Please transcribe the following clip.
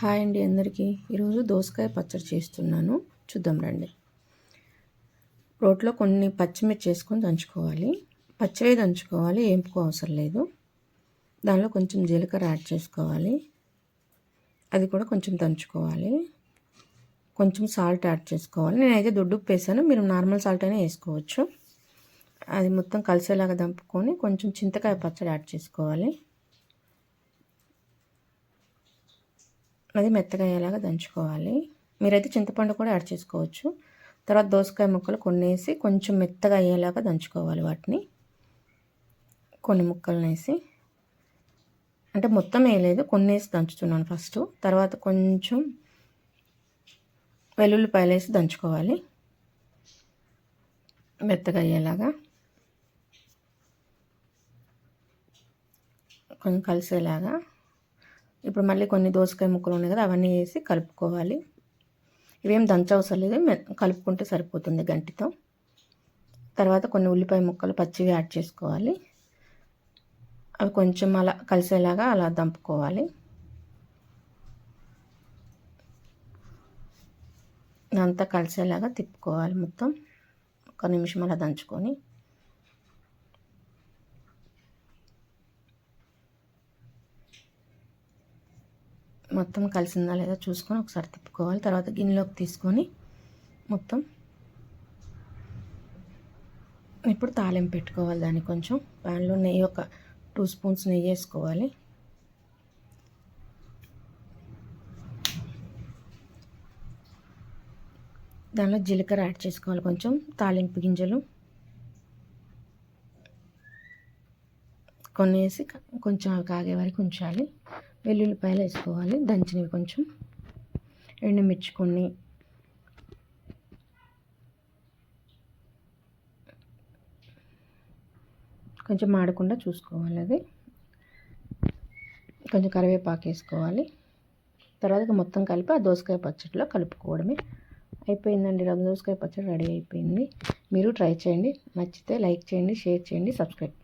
Hi అండి అందరికీ. ఈరోజు దోసకాయ పచ్చడి చేస్తున్నాను, చూద్దాం రండి. రోట్లో కొన్ని పచ్చిమిర్చి వేసుకొని దంచుకోవాలి. పచ్చివే దంచుకోవాలి, ఏంపుకో అవసరం లేదు. దానిలో కొంచెం జీలకర్ర యాడ్ చేసుకోవాలి, అది కూడా కొంచెం దంచుకోవాలి. కొంచెం సాల్ట్ యాడ్ చేసుకోవాలి. నేనైతే దొడ్డుప్పు వేసాను, మీరు నార్మల్ సాల్ట్ అయినా వేసుకోవచ్చు. అది మొత్తం కలిసేలాగా దంపుకొని కొంచెం చింతకాయ పచ్చడి యాడ్ చేసుకోవాలి. అది మెత్తగా అయ్యేలాగా దంచుకోవాలి. మీరైతే చింతపండు కూడా యాడ్ చేసుకోవచ్చు. తర్వాత దోసకాయ ముక్కలు కొన్ని వేసి కొంచెం మెత్తగా అయ్యేలాగా దంచుకోవాలి. వాటిని కొన్ని ముక్కలను వేసి, అంటే మొత్తం వేయలేదు, కొన్ని వేసి దంచుతున్నాను ఫస్ట్. తర్వాత కొంచెం వెల్లుల్లిపాయలు వేసి దంచుకోవాలి మెత్తగా అయ్యేలాగా, కొంచెం కలిసేలాగా. ఇప్పుడు మళ్ళీ కొన్ని దోసకాయ ముక్కలు ఉన్నాయి కదా, అవన్నీ వేసి కలుపుకోవాలి. ఇవేం దంచవసరం లేదు, కలుపుకుంటే సరిపోతుంది గంటితో. తర్వాత కొన్ని ఉల్లిపాయ ముక్కలు పచ్చివి యాడ్ చేసుకోవాలి. అవి కొంచెం అలా కలిసేలాగా అలా దంపుకోవాలి. అంతా కలిసేలాగా తిప్పుకోవాలి మొత్తం. ఒక నిమిషం అలా దంచుకొని మొత్తం కలిసిందా లేదా చూసుకొని ఒకసారి తిప్పుకోవాలి. తర్వాత గిన్నెలోకి తీసుకొని మొత్తం ఇప్పుడు తాలింపు పెట్టుకోవాలి. దాన్ని కొంచెం ప్యాన్లో నెయ్యి, ఒక 2 స్పూన్స్ నెయ్యి వేసుకోవాలి. దానిలో జీలకర్ర యాడ్ చేసుకోవాలి, కొంచెం తాలింపు గింజలు కొన్ని వేసి కొంచెం అవి కాగే వరకు ఉంచాలి. వెల్లుల్లిపాయలు వేసుకోవాలి దంచినవి, కొంచెం ఎండుమిర్చి కొన్ని, కొంచెం మాడకుండా చూసుకోవాలి. అది కొంచెం కరివేపాకు వేసుకోవాలి. తర్వాత మొత్తం కలిపి ఆ దోసకాయ పచ్చడిలో కలుపుకోవడమే. అయిపోయిందండి, దోసకాయ పచ్చడి రెడీ అయిపోయింది. మీరు ట్రై చేయండి, నచ్చితే లైక్ చేయండి, షేర్ చేయండి, సబ్స్క్రైబ్.